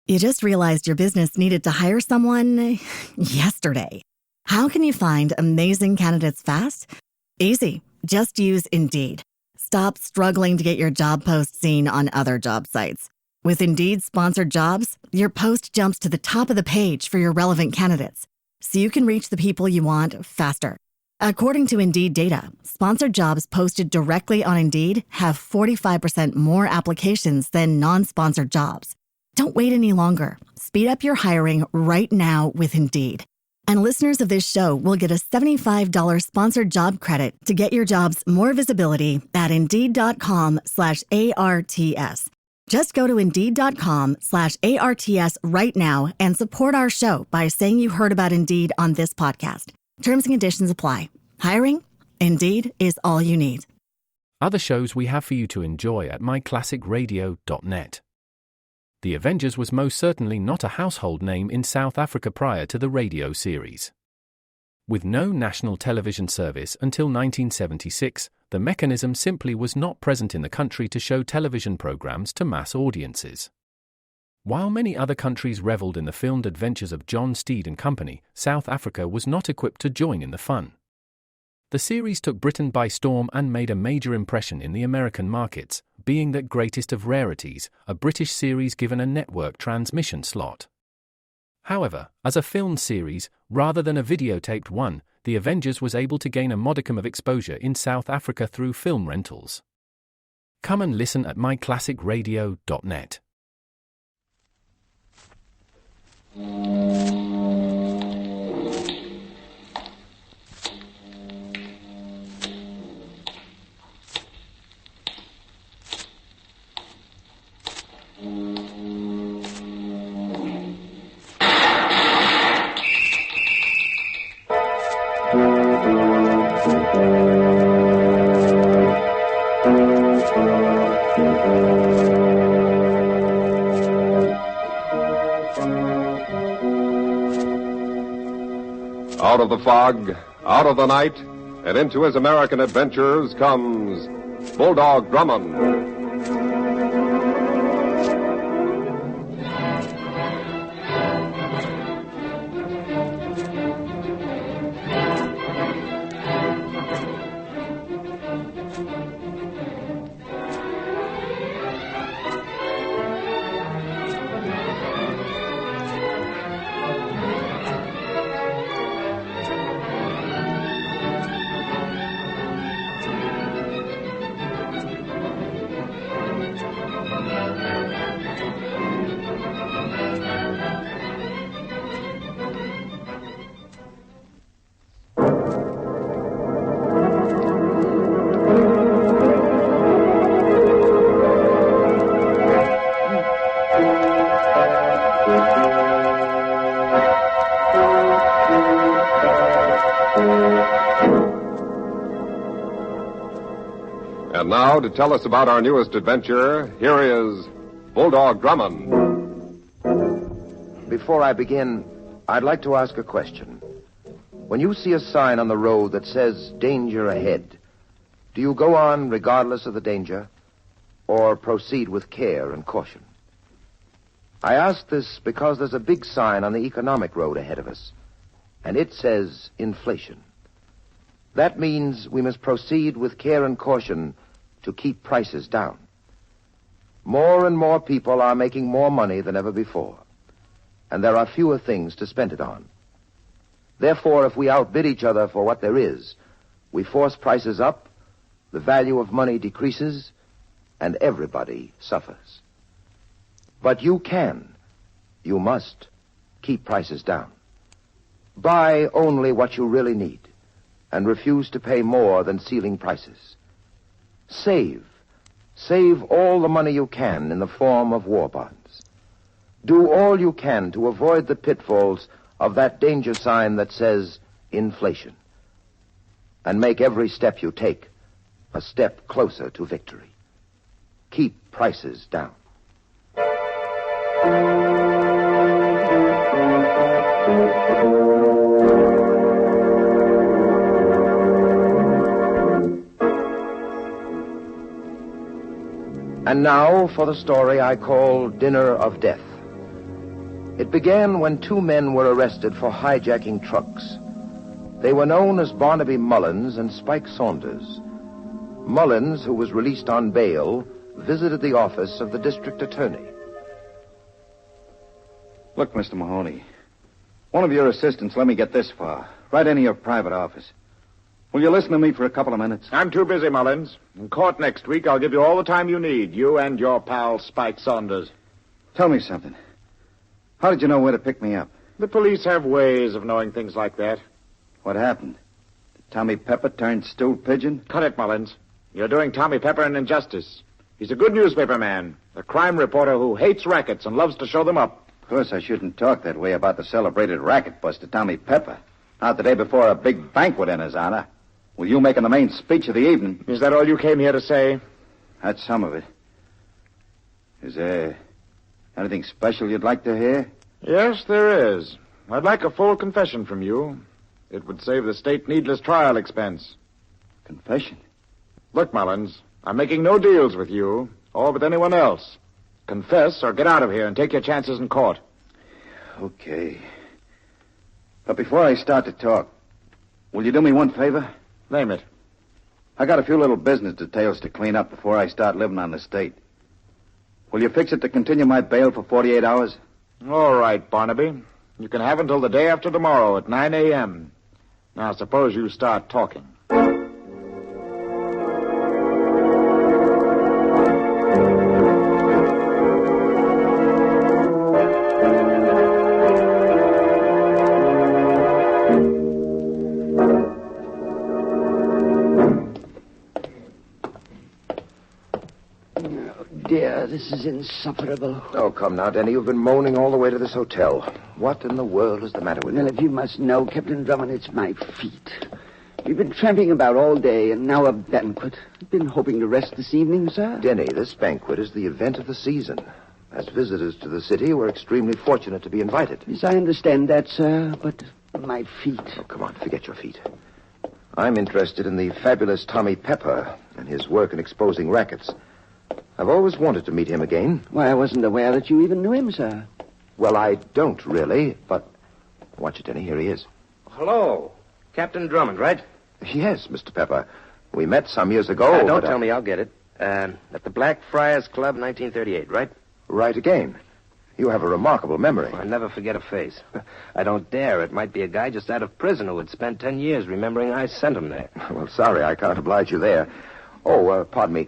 You just realized your business needed to hire someone yesterday. How can you find amazing candidates fast? Easy. Just use Indeed. Stop struggling to get your job post seen on other job sites. With Indeed sponsored jobs, your post jumps to the top of the page for your relevant candidates, so you can reach the people you want faster. According to Indeed data, sponsored jobs posted directly on Indeed have 45% more applications than non-sponsored jobs. Don't wait any longer. Speed up your hiring right now with Indeed. And listeners of this show will get a $75 sponsored job credit to get your jobs more visibility at Indeed.com/ARTS. Just go to Indeed.com/ARTS right now and support our show by saying you heard about Indeed on this podcast. Terms and conditions apply. Hiring? Indeed is all you need. Other shows we have for you to enjoy at myclassicradio.net. The Avengers was most certainly not a household name in South Africa prior to the radio series. With no national television service until 1976, the mechanism simply was not present in the country to show television programs to mass audiences. While many other countries reveled in the filmed adventures of John Steed and company, South Africa was not equipped to join in the fun. The series took Britain by storm and made a major impression in the American markets, being that greatest of rarities, a British series given a network transmission slot. However, as a filmed series, rather than a videotaped one, The Avengers was able to gain a modicum of exposure in South Africa through film rentals. Come and listen at myclassicradio.net. Out of the fog, out of the night, and into his American adventures comes Bulldog Drummond. And now, to tell us about our newest adventure, here is Bulldog Drummond. Before I begin, I'd like to ask a question. When you see a sign on the road that says, "Danger ahead," do you go on regardless of the danger, or proceed with care and caution? I ask this because there's a big sign on the economic road ahead of us, and it says inflation. That means we must proceed with care and caution to keep prices down. More and more people are making more money than ever before, and there are fewer things to spend it on. Therefore, if we outbid each other for what there is, we force prices up, the value of money decreases, and everybody suffers. But you must keep prices down. Buy only what you really need, and refuse to pay more than ceiling prices. Save all the money you can in the form of war bonds. Do all you can to avoid the pitfalls of that danger sign that says inflation. And make every step you take a step closer to victory. Keep prices down. And now for the story I call Dinner of Death. It began when two men were arrested for hijacking trucks. They were known as Barnaby Mullins and Spike Saunders. Mullins, who was released on bail, visited the office of the district attorney. Look, Mr. Mahoney, one of your assistants let me get this far, right into your private office. Will you listen to me for a couple of minutes? I'm too busy, Mullins. In court next week, I'll give you all the time you need, you and your pal Spike Saunders. Tell me something. How did you know where to pick me up? The police have ways of knowing things like that. What happened? Did Tommy Pepper turn stewed pigeon? Cut it, Mullins. You're doing Tommy Pepper an injustice. He's a good newspaper man, a crime reporter who hates rackets and loves to show them up. Of course, I shouldn't talk that way about the celebrated racket buster, Tommy Pepper. Not the day before a big banquet in his honor. With you making the main speech of the evening. Is that all you came here to say? That's some of it. Is there anything special you'd like to hear? Yes, there is. I'd like a full confession from you. It would save the state needless trial expense. Confession? Look, Mullins, I'm making no deals with you or with anyone else. Confess or get out of here and take your chances in court. Okay. But before I start to talk, will you do me one favor? Name it. I got a few little business details to clean up before I start living on the state. Will you fix it to continue my bail for 48 hours? All right, Barnaby. You can have until the day after tomorrow at 9 a.m. Now, suppose you start talking. Dear, this is insufferable. Oh, come now, Denny. You've been moaning all the way to this hotel. What in the world is the matter with you? Well, if you must know, Captain Drummond, it's my feet. We've been tramping about all day, and now a banquet. I've been hoping to rest this evening, sir. Denny, this banquet is the event of the season. As visitors to the city, we're extremely fortunate to be invited. Yes, I understand that, sir, but my feet. Oh, come on, forget your feet. I'm interested in the fabulous Tommy Pepper and his work in exposing rackets. I've always wanted to meet him again. Why, I wasn't aware that you even knew him, sir. Well, I don't really, but... Watch it, Denny. Here he is. Hello. Captain Drummond, right? Yes, Mr. Pepper. We met some years ago. Don't tell me, I'll get it. At the Blackfriars Club, 1938, right? Right again. You have a remarkable memory. I never forget a face. I don't dare. It might be a guy just out of prison who had spent 10 years remembering I sent him there. Well, sorry, I can't oblige you there. Oh, pardon me.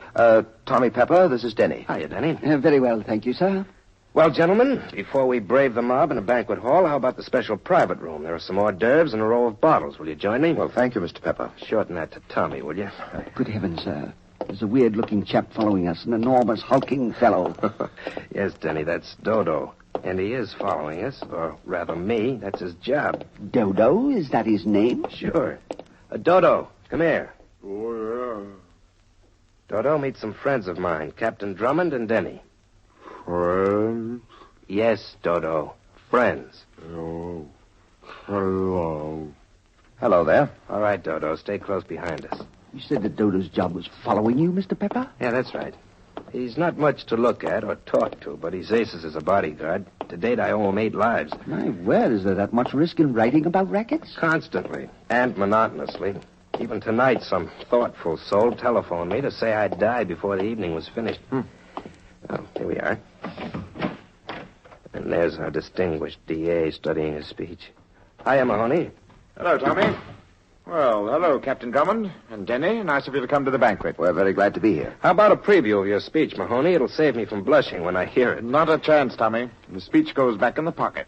Tommy Pepper, this is Denny. Hiya, Denny. Very well, thank you, sir. Well, gentlemen, before we brave the mob in a banquet hall, how about the special private room? There are some hors d'oeuvres and a row of bottles. Will you join me? Well, thank you, Mr. Pepper. Shorten that to Tommy, will you? Good heavens, sir. There's a weird-looking chap following us, an enormous, hulking fellow. Yes, Denny, that's Dodo. And he is following us, or rather me. That's his job. Dodo? Is that his name? Sure. Dodo, come here. Oh, yeah. Dodo, meet some friends of mine, Captain Drummond and Denny. Friends? Yes, Dodo. Friends. Oh, hello. Hello there. All right, Dodo, stay close behind us. You said that Dodo's job was following you, Mr. Pepper? Yeah, that's right. He's not much to look at or talk to, but he's aces as a bodyguard. To date, I owe him 8 lives. My word, is there that much risk in writing about rackets? Constantly and monotonously. Even tonight, some thoughtful soul telephoned me to say I'd die before the evening was finished. Well, here we are. And there's our distinguished D.A. studying his speech. Hiya, Mahoney. Hello, Tommy. Well, hello, Captain Drummond and Denny. Nice of you to come to the banquet. We're very glad to be here. How about a preview of your speech, Mahoney? It'll save me from blushing when I hear it. Not a chance, Tommy. The speech goes back in the pocket.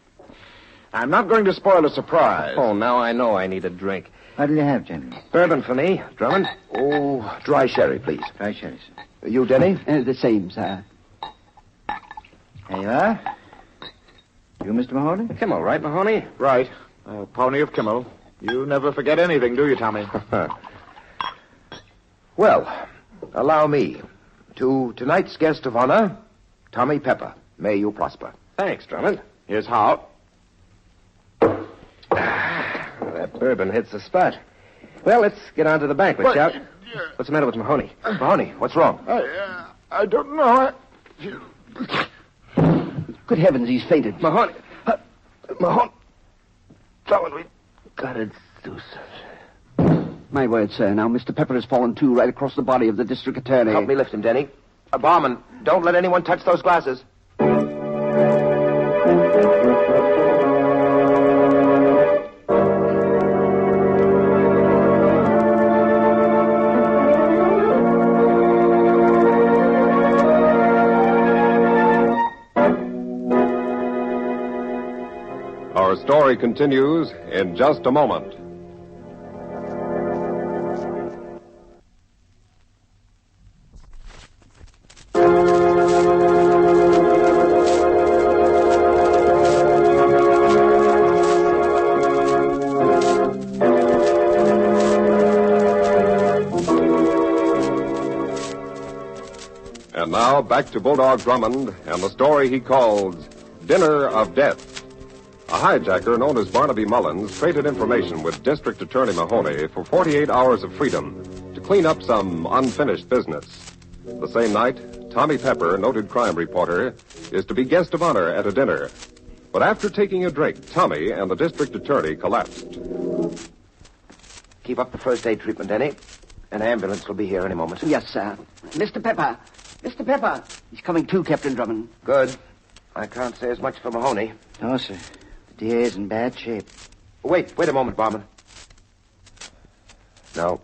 I'm not going to spoil a surprise. Oh, now I know I need a drink. What'll you have, gentlemen? Bourbon for me, Drummond. Oh, dry sherry, please. Dry sherry, sir. You, Denny? The same, sir. There you are. You, Mr. Mahoney? Kimmel, right, Mahoney? Right. Pony of Kimmel. You never forget anything, do you, Tommy? Well, allow me. To tonight's guest of honor, Tommy Pepper. May you prosper. Thanks, Drummond. Here's how. That bourbon hits the spot. Well, let's get on to the banquet, shall we? What's the matter with Mahoney? Mahoney, what's wrong? I don't know. Good heavens, he's fainted. Mahoney. Mahone. Drummond, we gotta do something. My word, sir. Now, Mr. Pepper has fallen to right across the body of the district attorney. Help me lift him, Denny. Barman, don't let anyone touch those glasses. Our story continues in just a moment. And now back to Bulldog Drummond and the story he calls Dinner of Death. A hijacker known as Barnaby Mullins traded information with District Attorney Mahoney for 48 hours of freedom to clean up some unfinished business. The same night, Tommy Pepper, noted crime reporter, is to be guest of honor at a dinner. But after taking a drink, Tommy and the District Attorney collapsed. Keep up the first aid treatment, Denny. An ambulance will be here any moment. Yes, sir. Mr. Pepper. Mr. Pepper. He's coming too, Captain Drummond. Good. I can't say as much for Mahoney. No, sir. The DA's in bad shape. Wait a moment, Barman. No,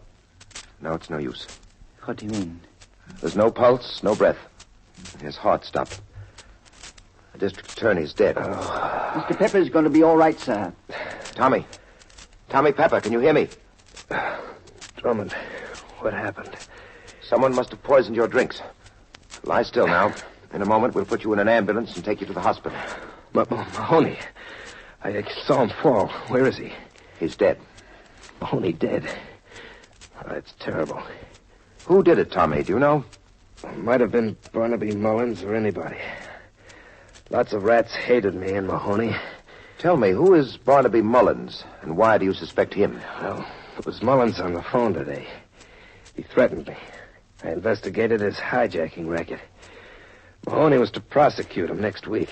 it's no use. What do you mean? There's no pulse, no breath. His heart stopped. The district attorney's dead. Mr. Pepper's going to be all right, sir. Tommy Pepper, can you hear me? Drummond, what happened? Someone must have poisoned your drinks. Lie still now. In a moment, we'll put you in an ambulance and take you to the hospital. Mahoney, I saw him fall. Where is he? He's dead. Mahoney dead. Oh, that's terrible. Who did it, Tommy? Do you know? Might have been Barnaby Mullins or anybody. Lots of rats hated me and Mahoney. Tell me, who is Barnaby Mullins, and why do you suspect him? Well, it was Mullins on the phone today. He threatened me. I investigated his hijacking racket. Mahoney was to prosecute him next week.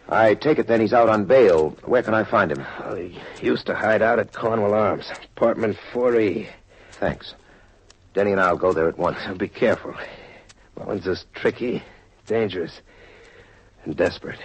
I take it then he's out on bail. Where can I find him? Well, he used to hide out at Cornwall Arms, apartment 4E. Thanks. Denny and I'll go there at once. Be careful. Mullins is tricky, dangerous, and desperate.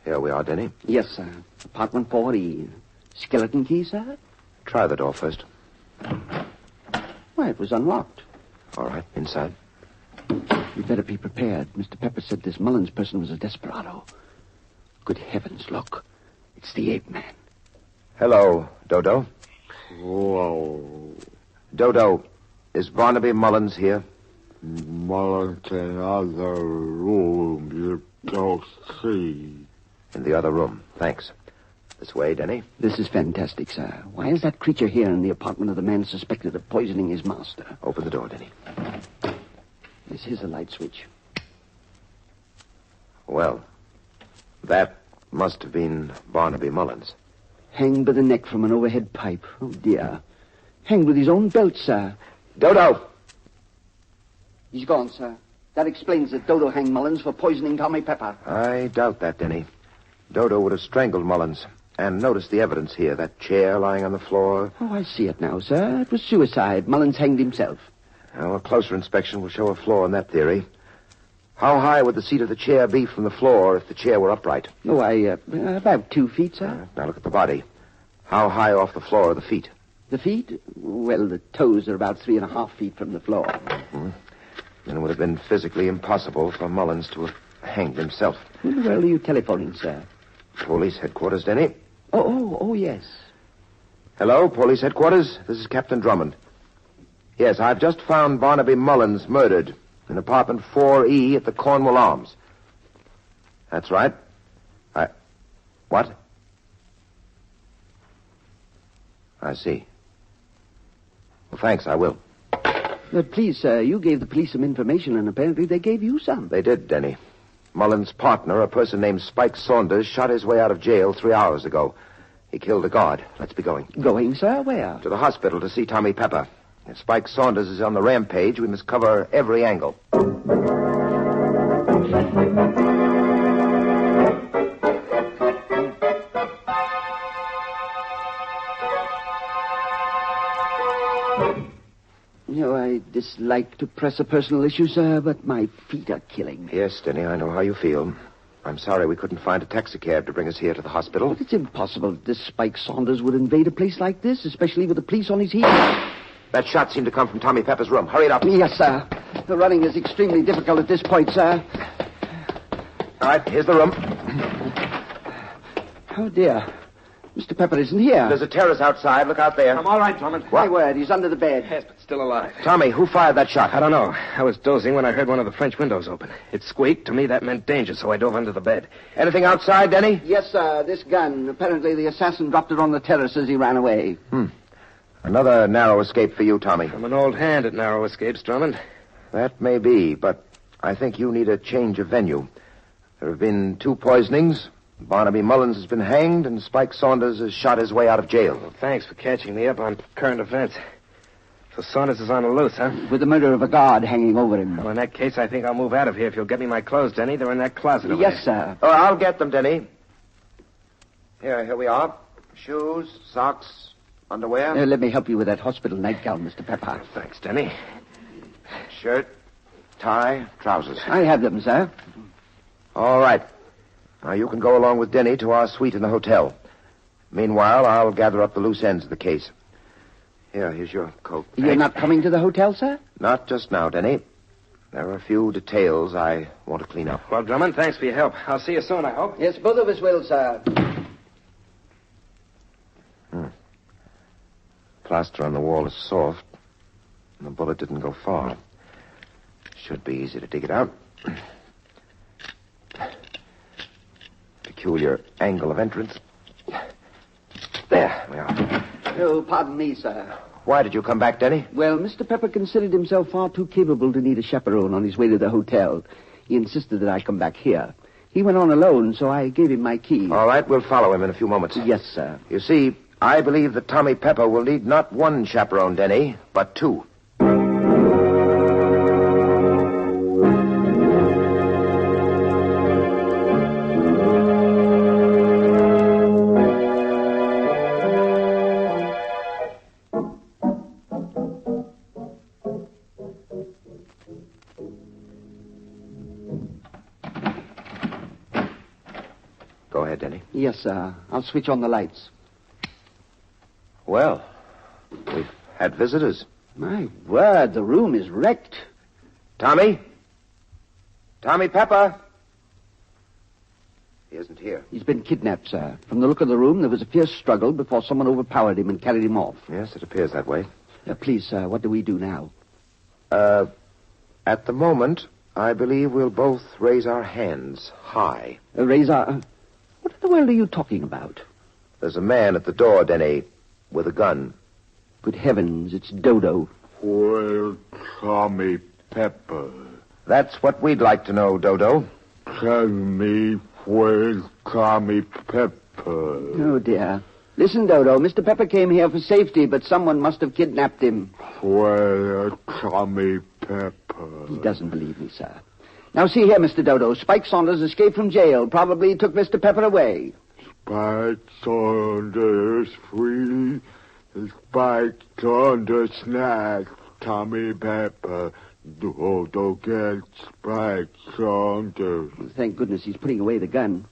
Here we are, Denny. Yes, sir. Apartment 4E. Skeleton key, sir? Try the door first. Why, it was unlocked. All right, inside. You'd better be prepared. Mr. Pepper said this Mullins person was a desperado. Good heavens, look. It's the ape man. Hello, Dodo. Whoa. Dodo, is Barnaby Mullins here? Mullins in other room you don't see. In the other room. Thanks. This way, Denny. This is fantastic, sir. Why is that creature here in the apartment of the man suspected of poisoning his master? Open the door, Denny. This is a light switch. Well, that must have been Barnaby Mullins. Hanged by the neck from an overhead pipe. Oh, dear. Hanged with his own belt, sir. Dodo! He's gone, sir. That explains that Dodo hanged Mullins for poisoning Tommy Pepper. I doubt that, Denny. Dodo would have strangled Mullins. And notice the evidence here. That chair lying on the floor. Oh, I see it now, sir. It was suicide. Mullins hanged himself. Well, a closer inspection will show a flaw in that theory. How high would the seat of the chair be from the floor if the chair were upright? Oh, about 2 feet, sir. Now look at the body. How high off the floor are the feet? The feet? Well, the toes are about 3.5 feet from the floor. Mm-hmm. Then it would have been physically impossible for Mullins to have hanged himself. Who the hell are you telephoning, sir? Police headquarters, Denny. Oh, yes. Hello, police headquarters. This is Captain Drummond. Yes, I've just found Barnaby Mullins murdered in apartment 4E at the Cornwall Arms. That's right. What? I see. Well, thanks, I will. But please, sir, you gave the police some information, and apparently they gave you some. They did, Denny. Mullins' partner, a person named Spike Saunders, shot his way out of jail 3 hours ago. He killed a guard. Let's be going. Going, sir? Where? To the hospital to see Tommy Pepper. If Spike Saunders is on the rampage, we must cover every angle. You know, I dislike to press a personal issue, sir, but my feet are killing me. Yes, Denny, I know how you feel. I'm sorry we couldn't find a taxicab to bring us here to the hospital. But it's impossible that this Spike Saunders would invade a place like this, especially with the police on his heels. That shot seemed to come from Tommy Pepper's room. Hurry it up. Yes, sir. The running is extremely difficult at this point, sir. All right, here's the room. Oh, dear. Mr. Pepper isn't here. There's a terrace outside. Look out there. I'm all right, Drummond. My word, he's under the bed. Yes, but still alive. Tommy, who fired that shot? I don't know. I was dozing when I heard one of the French windows open. It squeaked. To me, that meant danger, so I dove under the bed. Anything outside, Denny? Yes, sir. This gun. Apparently the assassin dropped it on the terrace as he ran away. Another narrow escape for you, Tommy. I'm an old hand at narrow escapes, Drummond. That may be, but I think you need a change of venue. There have been 2 poisonings. Barnaby Mullins has been hanged, and Spike Saunders has shot his way out of jail. Well, thanks for catching me up on current events. So Saunders is on the loose, huh? With the murder of a guard hanging over him. Well, in that case, I think I'll move out of here if you'll get me my clothes, Denny. They're in that closet over Yes, there. sir. Oh, I'll get them, Denny. Here we are. Shoes, socks, underwear. Let me help you with that hospital nightgown, Mr. Pepper. Thanks, Denny. Shirt, tie, trousers. I have them, sir. All right. Now, you can go along with Denny to our suite in the hotel. Meanwhile, I'll gather up the loose ends of the case. Here's your coat. You're not coming to the hotel, sir? Not just now, Denny. There are a few details I want to clean up. Well, Drummond, thanks for your help. I'll see you soon, I hope. Yes, both of us will, sir. Plaster on the wall is soft, and the bullet didn't go far. Should be easy to dig it out. Peculiar angle of entrance. There we are. Oh, pardon me, sir. Why did you come back, Denny? Well, Mr. Pepper considered himself far too capable to need a chaperone on his way to the hotel. He insisted that I come back here. He went on alone, so I gave him my key. All right, we'll follow him in a few moments. Yes, sir. You see, I believe that Tommy Pepper will need not 1 chaperone, Denny, but 2. Go ahead, Denny. Yes, sir. I'll switch on the lights. Well, we've had visitors. My word, the room is wrecked. Tommy? Tommy Pepper? He isn't here. He's been kidnapped, sir. From the look of the room, there was a fierce struggle before someone overpowered him and carried him off. Yes, it appears that way. Please, sir, what do we do now? At the moment, I believe we'll both raise our hands high. Raise our... What in the world are you talking about? There's a man at the door, Denny, with a gun. Good heavens, it's Dodo. Where's Tommy Pepper? That's what we'd like to know, Dodo. Tell me where's Tommy Pepper? Oh, dear. Listen, Dodo, Mr. Pepper came here for safety, but someone must have kidnapped him. Where's Tommy Pepper? He doesn't believe me, sir. Now, see here, Mr. Dodo. Spike Saunders escaped from jail. Probably took Mr. Pepper away. Spike Saunders free. Spike Saunders snatched Tommy Pepper. Dodo gets Spike Saunders. Well, thank goodness he's putting away the gun.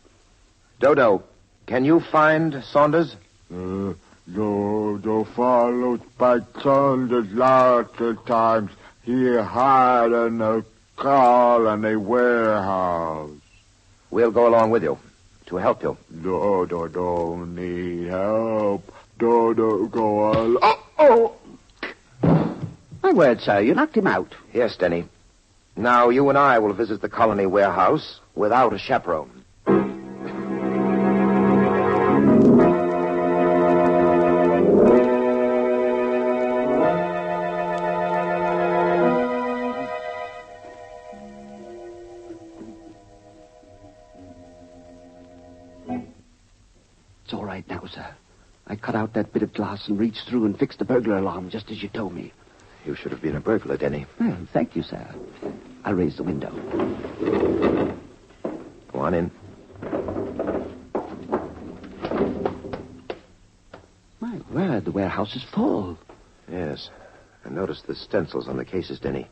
Dodo, can you find Saunders? Dodo followed Spike Saunders lots of times. He hid in a car in a warehouse. We'll go along with you to help you. Dodo don't need help. Dodo go along. Oh! My word, sir, you knocked him out. Yes, Denny. Now you and I will visit the colony warehouse without a chaperone. right now, sir. I cut out that bit of glass and reached through and fixed the burglar alarm just as you told me. You should have been a burglar, Denny. Well, thank you, sir. I'll raise the window. Go on in. My word, the warehouse is full. Yes. I noticed the stencils on the cases, Denny.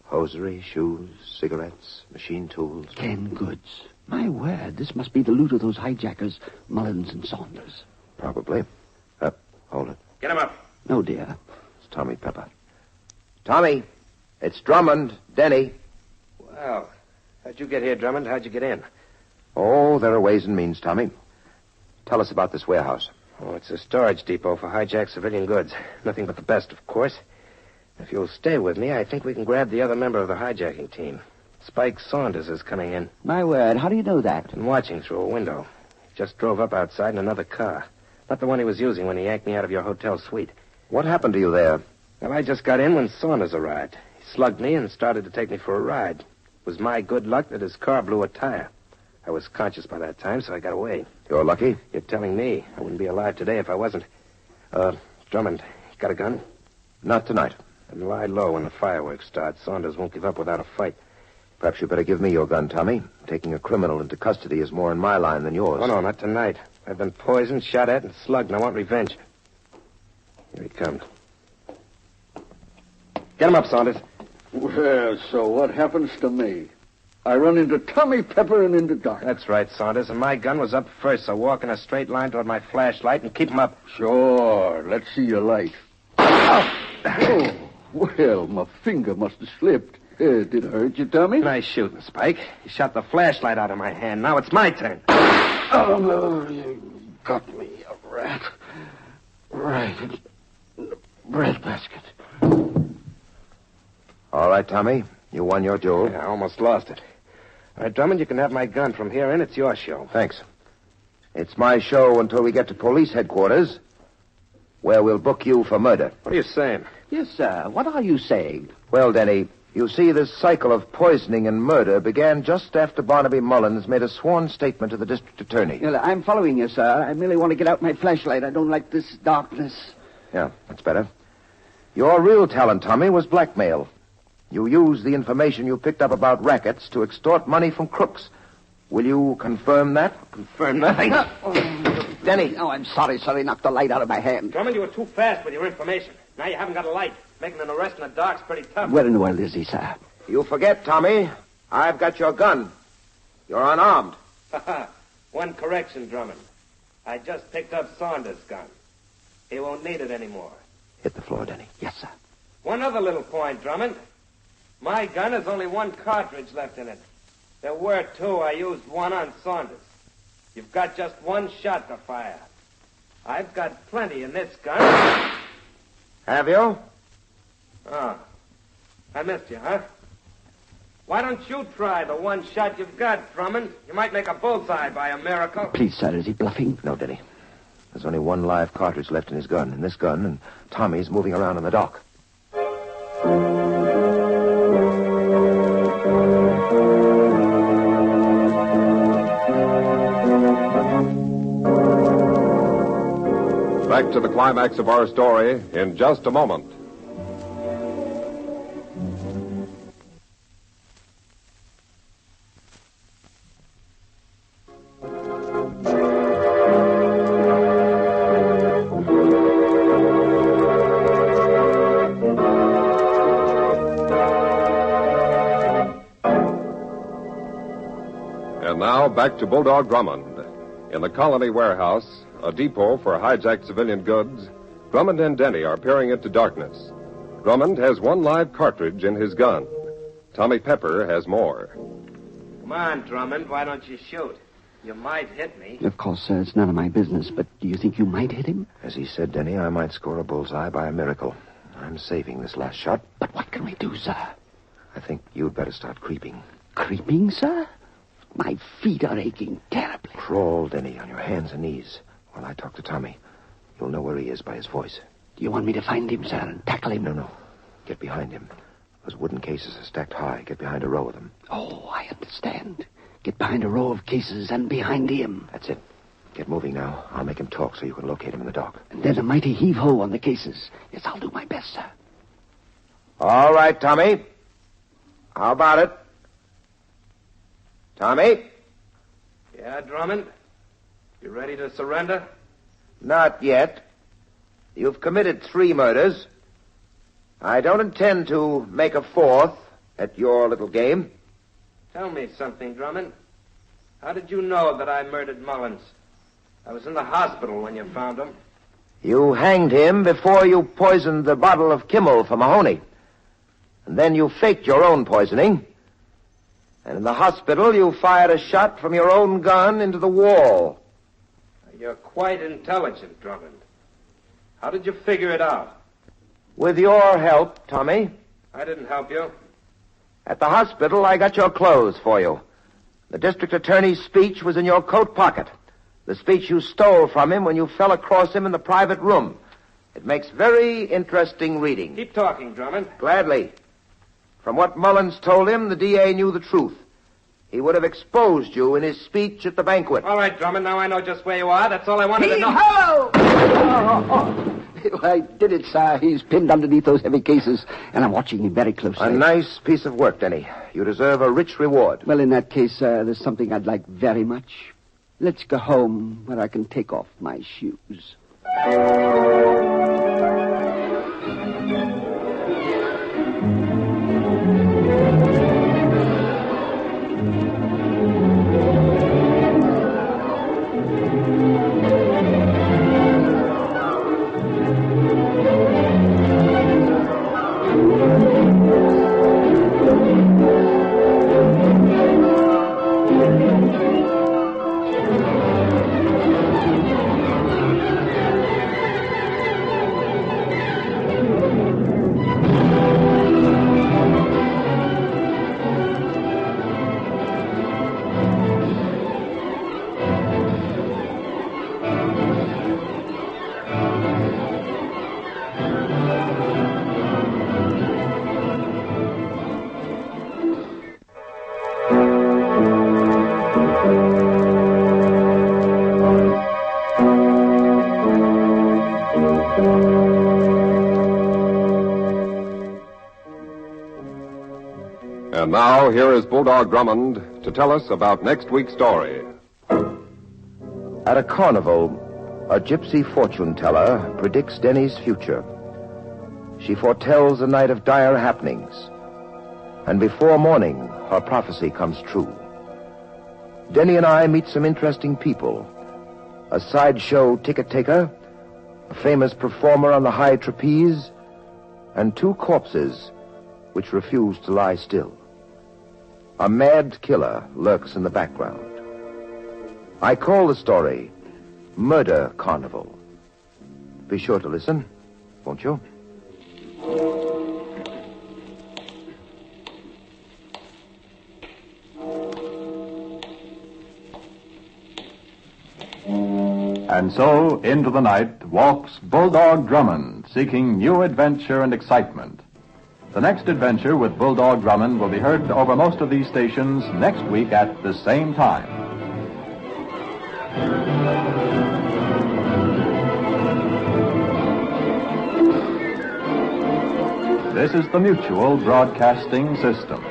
Hosiery, shoes, cigarettes, machine tools. Canned goods. My word, this must be the loot of those hijackers, Mullins and Saunders. Probably. Hold it. Get him up. No, dear. It's Tommy Pepper. Tommy, it's Drummond, Denny. Well, how'd you get here, Drummond? How'd you get in? Oh, there are ways and means, Tommy. Tell us about this warehouse. Oh, it's a storage depot for hijacked civilian goods. Nothing but the best, of course. If you'll stay with me, I think we can grab the other member of the hijacking team. Spike Saunders is coming in. My word, how do you know that? Been watching through a window. Just drove up outside in another car. Not the one he was using when he yanked me out of your hotel suite. What happened to you there? Well, I just got in when Saunders arrived. He slugged me and started to take me for a ride. It was my good luck that his car blew a tire. I was conscious by that time, so I got away. You're lucky. You're telling me I wouldn't be alive today if I wasn't. Drummond, got a gun? Not tonight. And lie low when the fireworks start. Saunders won't give up without a fight. Perhaps you better give me your gun, Tommy. Taking a criminal into custody is more in my line than yours. Oh, no, not tonight. I've been poisoned, shot at, and slugged, and I want revenge. Here he comes. Get him up, Saunders. Well, so what happens to me? I run into Tommy Pepper and into dark. That's right, Saunders, and my gun was up first, so walk in a straight line toward my flashlight and keep him up. Sure, let's see your light. Oh, well, my finger must have slipped. Did it hurt you, Tommy? Nice shooting, Spike. You shot the flashlight out of my hand. Now it's my turn. Oh, no, you got me, a rat. Right in the breadbasket. All right, Tommy. You won your duel. Yeah, I almost lost it. All right, Drummond, you can have my gun. From here in, it's your show. Thanks. It's my show until we get to police headquarters, where we'll book you for murder. What are you saying? Yes, sir. What are you saying? Well, Denny, you see, this cycle of poisoning and murder began just after Barnaby Mullins made a sworn statement to the district attorney. Well, I'm following you, sir. I merely want to get out my flashlight. I don't like this darkness. Yeah, that's better. Your real talent, Tommy, was blackmail. You used the information you picked up about rackets to extort money from crooks. Will you confirm that? Confirm nothing. Denny. Oh, I'm sorry, sir. He knocked the light out of my hand. Drummond, you were too fast with your information. Now you haven't got a light. Making an arrest in the dark's pretty tough. Where in the world is he, sir? You forget, Tommy. I've got your gun. You're unarmed. One correction, Drummond. I just picked up Saunders' gun. He won't need it anymore. Hit the floor, Denny. Yes, sir. One other little point, Drummond. My gun has only one cartridge left in it. There were two. I used one on Saunders. You've got just one shot to fire. I've got plenty in this gun. Have you? Oh. I missed you, huh? Why don't you try the one shot you've got, Drummond? You might make a bullseye by a miracle. Please, sir, is he bluffing? No, Denny. There's only one live cartridge left in his gun. In this gun, and Tommy's moving around in the dock. Back to the climax of our story in just a moment. And now back to Bulldog Drummond. In the Colony warehouse, a depot for hijacked civilian goods, Drummond and Denny are peering into darkness. Drummond has one live cartridge in his gun. Tommy Pepper has more. Come on, Drummond. Why don't you shoot? You might hit me. Of course, sir, it's none of my business, but do you think you might hit him? As he said, Denny, I might score a bullseye by a miracle. I'm saving this last shot. But what can we do, sir? I think you'd better start creeping. Creeping, sir? My feet are aching terribly. Crawl, Denny, on your hands and knees while I talk to Tommy. You'll know where he is by his voice. Do you want me to find him, sir, and tackle him? No. Get behind him. Those wooden cases are stacked high. Get behind a row of them. Oh, I understand. Get behind a row of cases and behind him. That's it. Get moving now. I'll make him talk so you can locate him in the dark. And then a mighty heave-ho on the cases. Yes, I'll do my best, sir. All right, Tommy. How about it? Tommy? Yeah, Drummond? You ready to surrender? Not yet. You've committed 3 murders. I don't intend to make a 4th at your little game. Tell me something, Drummond. How did you know that I murdered Mullins? I was in the hospital when you found him. You hanged him before you poisoned the bottle of Kimmel for Mahoney. And then you faked your own poisoning. And in the hospital, you fired a shot from your own gun into the wall. You're quite intelligent, Drummond. How did you figure it out? With your help, Tommy. I didn't help you. At the hospital, I got your clothes for you. The district attorney's speech was in your coat pocket. The speech you stole from him when you fell across him in the private room. It makes very interesting reading. Keep talking, Drummond. Gladly. From what Mullins told him, the DA knew the truth. He would have exposed you in his speech at the banquet. All right, Drummond, now I know just where you are. That's all I wanted to know. Hello! I did it, sir. He's pinned underneath those heavy cases, and I'm watching him very closely. A nice piece of work, Denny. You deserve a rich reward. Well, in that case, there's something I'd like very much. Let's go home where I can take off my shoes. And now, here is Bulldog Drummond to tell us about next week's story. At a carnival, a gypsy fortune teller predicts Denny's future. She foretells a night of dire happenings. And before morning, her prophecy comes true. Denny and I meet some interesting people. A sideshow ticket taker, a famous performer on the high trapeze, and 2 corpses which refuse to lie still. A mad killer lurks in the background. I call the story Murder Carnival. Be sure to listen, won't you? And so, into the night walks Bulldog Drummond, seeking new adventure and excitement. The next adventure with Bulldog Drummond will be heard over most of these stations next week at the same time. This is the Mutual Broadcasting System.